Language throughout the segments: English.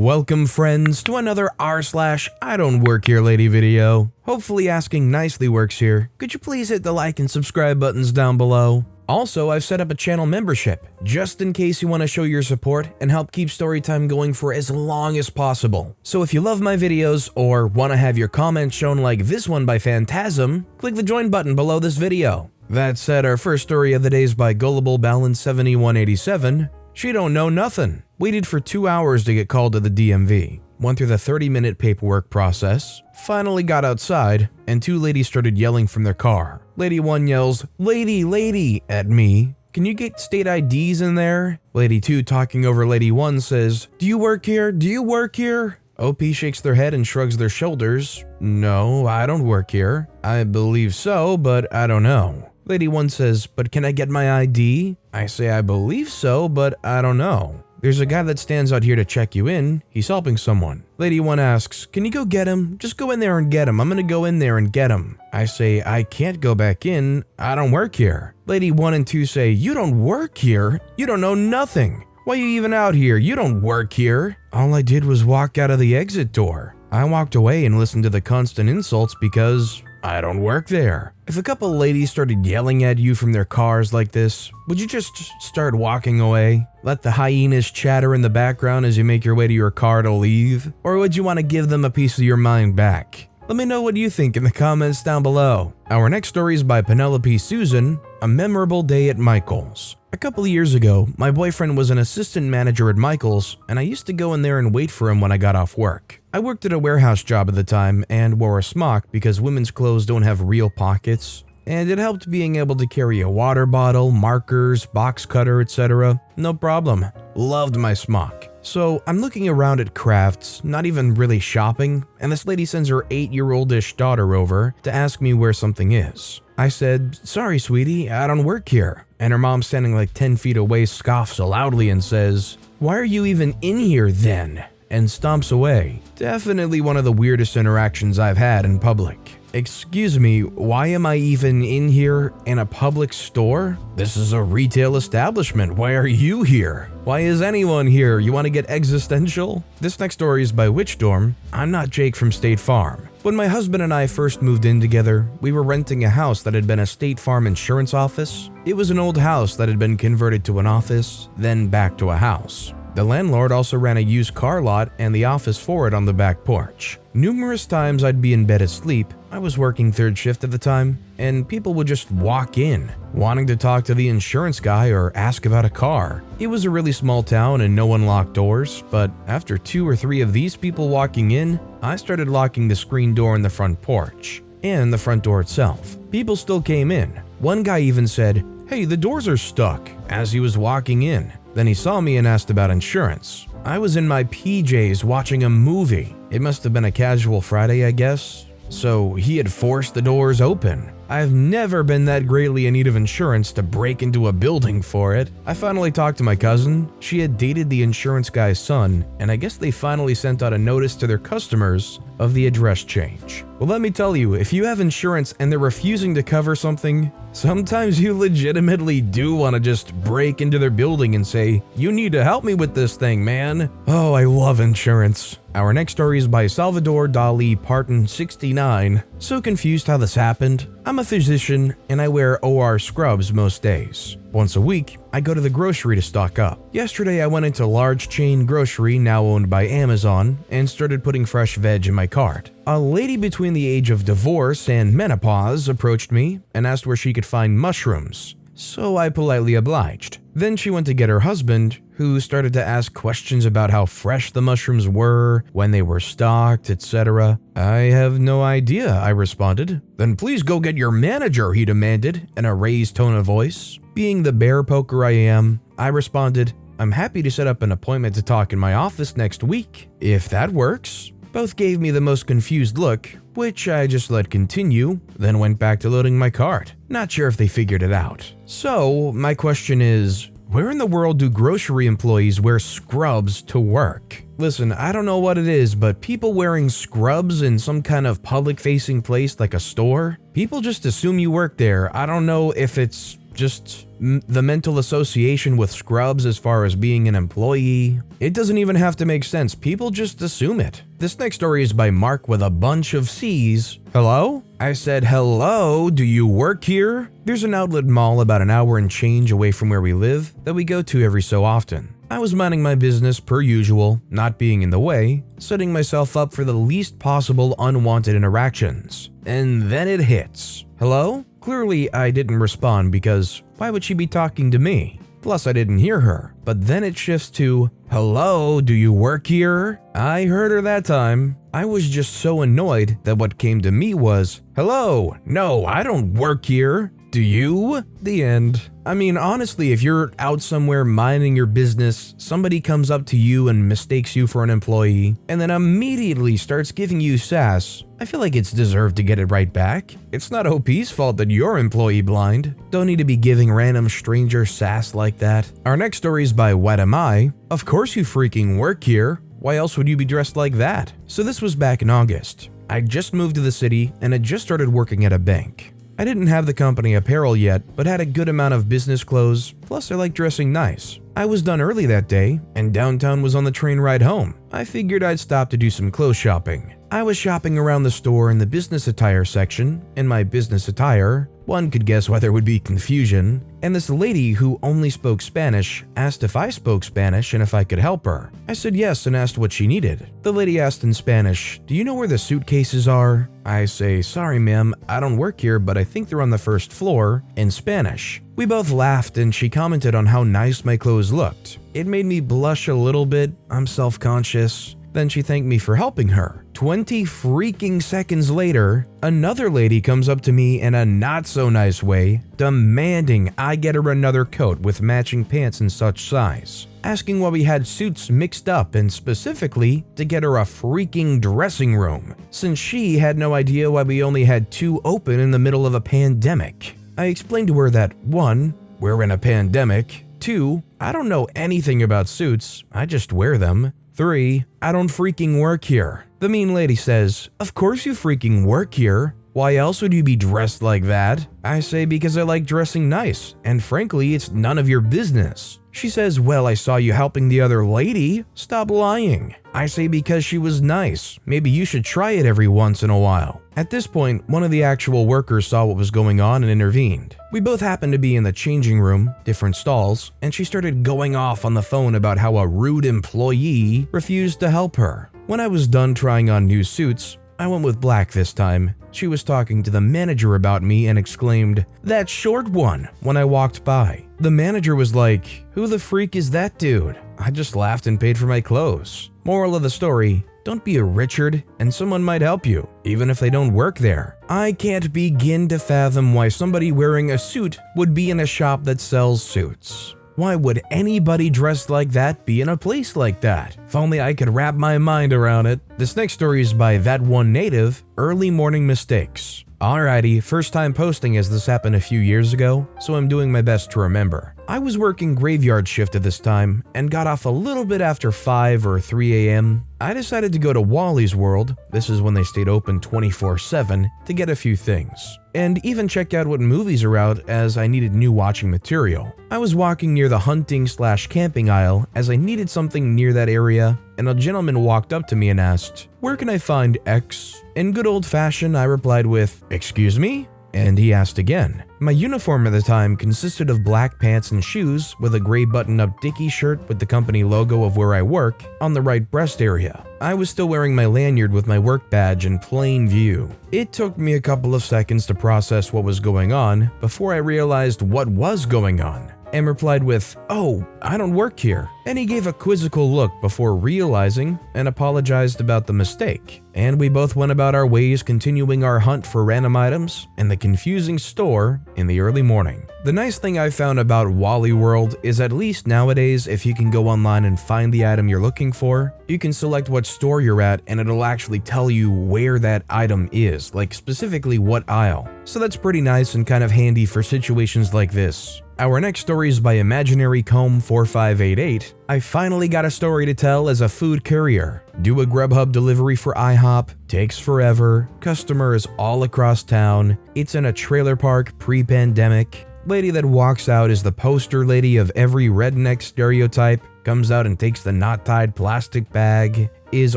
Welcome friends to another r/IDontWorkHereLady video. Hopefully asking nicely works here. Could you please hit the like and subscribe buttons down below? Also, I've set up a channel membership, just in case you want to show your support and help keep Storytime going for as long as possible. So if you love my videos or want to have your comments shown like this one by Phantasm, click the join button below this video. That said, our first story of the day is by Gullible Balance 7187. She don't know nothing. Waited for 2 hours to get called to the DMV. Went through the 30-minute paperwork process. Finally got outside, and two ladies started yelling from their car. Lady 1 yells, "Lady, lady," at me. "Can you get state IDs in there?" Lady 2, talking over Lady 1, says, "Do you work here? Do you work here?" OP shakes their head and shrugs their shoulders. "No, I don't work here. I believe so, but I don't know." Lady 1 says, "But can I get my ID?" I say, "I believe so, but I don't know." "There's a guy that stands out here to check you in. He's helping someone." Lady 1 asks, "Can you go get him? Just go in there and get him. I'm gonna go in there and get him." I say, "I can't go back in. I don't work here." Lady 1 and 2 say, "You don't work here? You don't know nothing. Why are you even out here? You don't work here." All I did was walk out of the exit door. I walked away and listened to the constant insults because I don't work there. If a couple ladies started yelling at you from their cars like this, would you just start walking away? Let the hyenas chatter in the background as you make your way to your car to leave? Or would you want to give them a piece of your mind back? Let me know what you think in the comments down below. Our next story is by Penelope Susan, A Memorable Day at Michael's. A couple of years ago, my boyfriend was an assistant manager at Michael's, and I used to go in there and wait for him when I got off work. I worked at a warehouse job at the time and wore a smock because women's clothes don't have real pockets, and it helped being able to carry a water bottle, markers, box cutter, etc. No problem. Loved my smock. So I'm looking around at crafts, not even really shopping, and this lady sends her 8-year-old-ish daughter over to ask me where something is. I said, "Sorry, sweetie, I don't work here." And her mom, standing like 10 feet away, scoffs loudly and says, "Why are you even in here then?" and stomps away. Definitely one of the weirdest interactions I've had in public. "Excuse me, why am I even in here in a public store? This is a retail establishment. Why are you here? Why is anyone here? You want to get existential?" This next story is by Witch Dorm. I'm not Jake from State Farm. When my husband and I first moved in together, we were renting a house that had been a State Farm insurance office. It was an old house that had been converted to an office, then back to a house. The landlord also ran a used car lot and the office for it on the back porch. Numerous times I'd be in bed asleep. I was working third shift at the time, and people would just walk in, wanting to talk to the insurance guy or ask about a car. It was a really small town and no one locked doors, but after 2 or 3 of these people walking in, I started locking the screen door in the front porch and the front door itself. People still came in. One guy even said, "Hey, the doors are stuck," as he was walking in. Then he saw me and asked about insurance. I was in my PJs watching a movie. It must have been a casual Friday, I guess. So he had forced the doors open. I've never been that greatly in need of insurance to break into a building for it. I finally talked to my cousin. She had dated the insurance guy's son, and I guess they finally sent out a notice to their customers of the address change. Well, let me tell you, if you have insurance and they're refusing to cover something, sometimes you legitimately do want to just break into their building and say, "You need to help me with this thing, man." Oh, I love insurance. Our next story is by Salvador Dali Parton 69. So confused how this happened. I'm a physician and I wear OR scrubs most days. Once a week, I go to the grocery to stock up. Yesterday, I went into a large chain grocery now owned by Amazon and started putting fresh veg in my cart. A lady between the age of divorce and menopause approached me and asked where she could find mushrooms. So I politely obliged. Then she went to get her husband, who started to ask questions about how fresh the mushrooms were, when they were stocked, etc. "I have no idea," I responded. "Then please go get your manager," he demanded in a raised tone of voice. Being the bear poker I am, I responded, "I'm happy to set up an appointment to talk in my office next week, if that works." Both gave me the most confused look, which I just let continue, then went back to loading my cart. Not sure if they figured it out. So, my question is, where in the world do grocery employees wear scrubs to work? Listen, I don't know what it is, but people wearing scrubs in some kind of public-facing place like a store, people just assume you work there. I don't know if it's just the mental association with scrubs as far as being an employee. It doesn't even have to make sense, people just assume it. This next story is by Mark with a bunch of C's. Hello? I said, hello, do you work here? There's an outlet mall about an hour and change away from where we live that we go to every so often. I was minding my business per usual, not being in the way, setting myself up for the least possible unwanted interactions. And then it hits. Hello? Clearly I didn't respond because why would she be talking to me? Plus I didn't hear her. But then it shifts to, hello, do you work here? I heard her that time. I was just so annoyed that what came to me was, hello, no, I don't work here. Do you? The end. I mean, honestly, if you're out somewhere minding your business, somebody comes up to you and mistakes you for an employee, and then immediately starts giving you sass, I feel like it's deserved to get it right back. It's not OP's fault that you're employee blind. Don't need to be giving random stranger sass like that. Our next story is by What Am I? Of course you freaking work here. Why else would you be dressed like that? So this was back in August. I just moved to the city and had just started working at a bank. I didn't have the company apparel yet, but had a good amount of business clothes, plus I like dressing nice. I was done early that day, and downtown was on the train ride home. I figured I'd stop to do some clothes shopping. I was shopping around the store in the business attire section. In my business attire, one could guess why there would be confusion, and this lady who only spoke Spanish asked if I spoke Spanish and if I could help her. I said yes and asked what she needed. The lady asked in Spanish, "Do you know where the suitcases are?" I say, "Sorry ma'am, I don't work here, but I think they're on the first floor," in Spanish. We both laughed and she commented on how nice my clothes looked. It made me blush a little bit. I'm self-conscious. Then she thanked me for helping her. 20 freaking seconds later, another lady comes up to me in a not so nice way, demanding I get her another coat with matching pants and such size, asking why we had suits mixed up and specifically to get her a freaking dressing room, since she had no idea why we only had 2 open in the middle of a pandemic. I explained to her that 1, we're in a pandemic, 2, I don't know anything about suits, I just wear them, 3, I don't freaking work here. The mean lady says, "Of course you freaking work here. Why else would you be dressed like that?" I say, "Because I like dressing nice, and frankly, it's none of your business." She says, "Well, I saw you helping the other lady. Stop lying." I say, "Because she was nice. Maybe you should try it every once in a while." At this point, one of the actual workers saw what was going on and intervened. We both happened to be in the changing room, different stalls, and she started going off on the phone about how a rude employee refused to help her. When I was done trying on new suits, I went with black this time. She was talking to the manager about me and exclaimed, "That short one," when I walked by. The manager was like, "Who the freak is that dude?" I just laughed and paid for my clothes. Moral of the story, don't be a Richard and someone might help you, even if they don't work there. I can't begin to fathom why somebody wearing a suit would be in a shop that sells suits. Why would anybody dressed like that be in a place like that? If only I could wrap my mind around it. This next story is by That One Native, Early Morning Mistakes. Alrighty, first time posting as this happened a few years ago, so I'm doing my best to remember. I was working graveyard shift at this time and got off a little bit after 5 or 3 a.m. I decided to go to Wally's World, this is when they stayed open 24/7, to get a few things. And even check out what movies are out as I needed new watching material. I was walking near the hunting/camping aisle as I needed something near that area, and a gentleman walked up to me and asked, "Where can I find X?" In good old fashion, I replied with, "Excuse me?" And he asked again. My uniform at the time consisted of black pants and shoes with a gray button-up Dickie shirt with the company logo of where I work on the right breast area. I was still wearing my lanyard with my work badge in plain view. It took me a couple of seconds to process what was going on before I realized what was going on, and replied with, "Oh, I don't work here." And he gave a quizzical look before realizing and apologized about the mistake. And we both went about our ways, continuing our hunt for random items in the confusing store in the early morning. The nice thing I found about Wally World is at least nowadays, if you can go online and find the item you're looking for, you can select what store you're at and it'll actually tell you where that item is, like specifically what aisle. So that's pretty nice and kind of handy for situations like this. Our next story is by Imaginary Comb 4588. I finally got a story to tell as a food courier. Do a Grubhub delivery for IHOP, takes forever, customers all across town, it's in a trailer park pre-pandemic. Lady that walks out is the poster lady of every redneck stereotype. comes out and takes the knot-tied plastic bag, is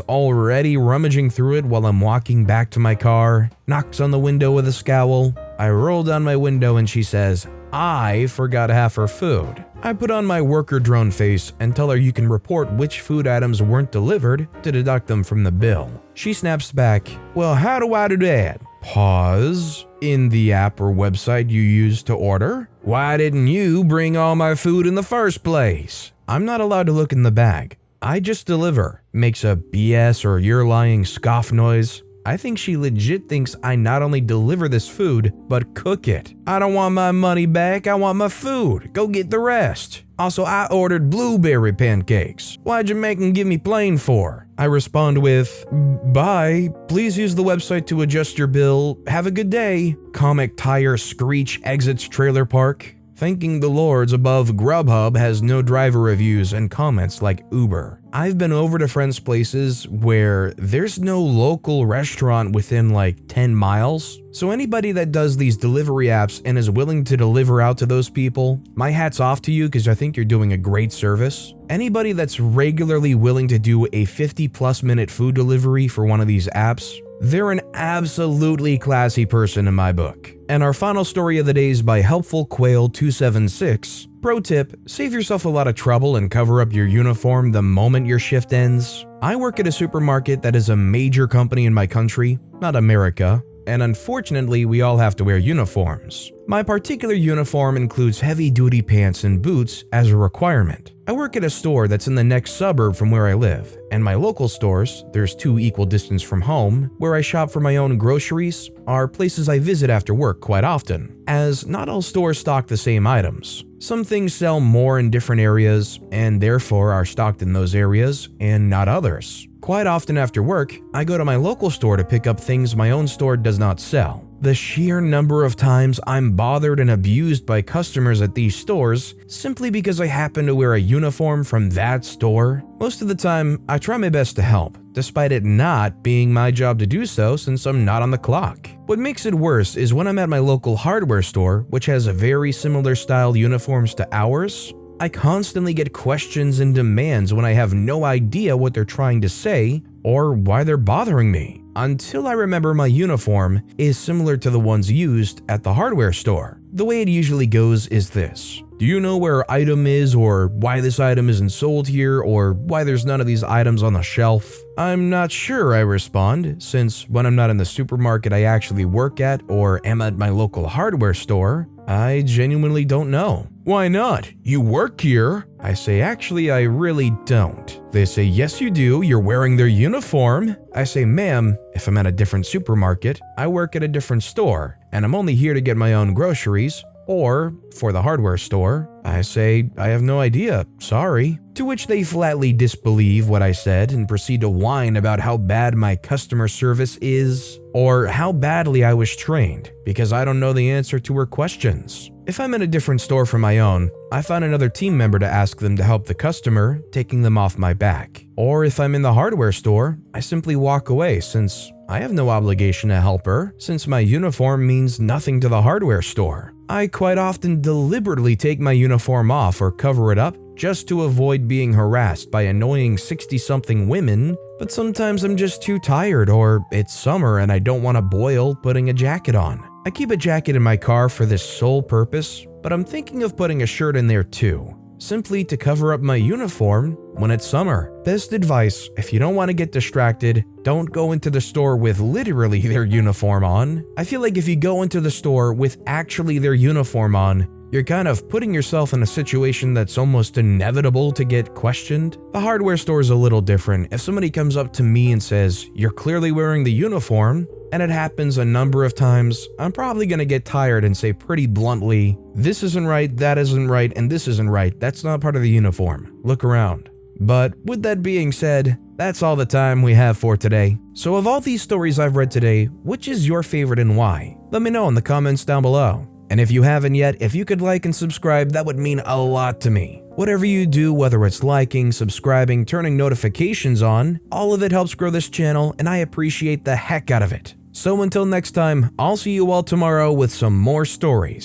already rummaging through it while I'm walking back to my car, knocks on the window with a scowl. I roll down my window and she says, I forgot half her food. I put on my worker drone face and tell her you can report which food items weren't delivered to deduct them from the bill. She snaps back, well, how do I do that? Pause. In the app or website you used to order? Why didn't you bring all my food in the first place? I'm not allowed to look in the bag. I just deliver. Makes a BS or you're lying scoff noise. I think she legit thinks I not only deliver this food, but cook it. I don't want my money back, I want my food. Go get the rest. Also, I ordered blueberry pancakes. Why'd you make them give me plain for? I respond with, bye, please use the website to adjust your bill. Have a good day. Comic tire screech exits trailer park. Thanking the lords above, Grubhub has no driver reviews and comments like Uber. I've been over to friends' places where there's no local restaurant within like 10 miles. So anybody that does these delivery apps and is willing to deliver out to those people, my hat's off to you because I think you're doing a great service. Anybody that's regularly willing to do a 50+ minute food delivery for one of these apps, they're an absolutely classy person in my book. And our final story of the day is by Helpful Quail 276. Pro tip, save yourself a lot of trouble and cover up your uniform the moment your shift ends. I work at a supermarket that is a major company in my country, not America, and unfortunately we all have to wear uniforms. My particular uniform includes heavy-duty pants and boots as a requirement. I work at a store that's in the next suburb from where I live, and my local stores, there's 2 equal distance from home, where I shop for my own groceries, are places I visit after work quite often, as not all stores stock the same items. Some things sell more in different areas, and therefore are stocked in those areas, and not others. Quite often after work, I go to my local store to pick up things my own store does not sell. The sheer number of times I'm bothered and abused by customers at these stores simply because I happen to wear a uniform from that store. Most of the time, I try my best to help, despite it not being my job to do so since I'm not on the clock. What makes it worse is when I'm at my local hardware store, which has a very similar style uniforms to ours, I constantly get questions and demands when I have no idea what they're trying to say or why they're bothering me, until I remember my uniform is similar to the ones used at the hardware store. The way it usually goes is this. Do you know where item is, or why this item isn't sold here, or why there's none of these items on the shelf? I'm not sure, I respond, since when I'm not in the supermarket I actually work at or am at my local hardware store, I genuinely don't know. Why not? You work here. I say, actually, I really don't. They say, yes, you do. You're wearing their uniform. I say, ma'am, if I'm at a different supermarket, I work at a different store, and I'm only here to get my own groceries. Or, for the hardware store, I say, I have no idea, sorry. To which they flatly disbelieve what I said and proceed to whine about how bad my customer service is, or how badly I was trained, because I don't know the answer to her questions. If I'm in a different store from my own, I find another team member to ask them to help the customer, taking them off my back. Or if I'm in the hardware store, I simply walk away since I have no obligation to help her, since my uniform means nothing to the hardware store. I quite often deliberately take my uniform off or cover it up just to avoid being harassed by annoying 60-something women, but sometimes I'm just too tired or it's summer and I don't want to boil putting a jacket on. I keep a jacket in my car for this sole purpose, but I'm thinking of putting a shirt in there too, simply to cover up my uniform when it's summer. Best advice, if you don't want to get distracted, don't go into the store with literally their uniform on. I feel like if you go into the store with actually their uniform on, you're kind of putting yourself in a situation that's almost inevitable to get questioned. The hardware store is a little different. If somebody comes up to me and says, you're clearly wearing the uniform, and it happens a number of times, I'm probably going to get tired and say pretty bluntly, this isn't right, that isn't right, and this isn't right. That's not part of the uniform. Look around. But with that being said, that's all the time we have for today. So of all these stories I've read today, which is your favorite and why? Let me know in the comments down below. And if you haven't yet, if you could like and subscribe, that would mean a lot to me. Whatever you do, whether it's liking, subscribing, turning notifications on, all of it helps grow this channel and I appreciate the heck out of it. So until next time, I'll see you all tomorrow with some more stories.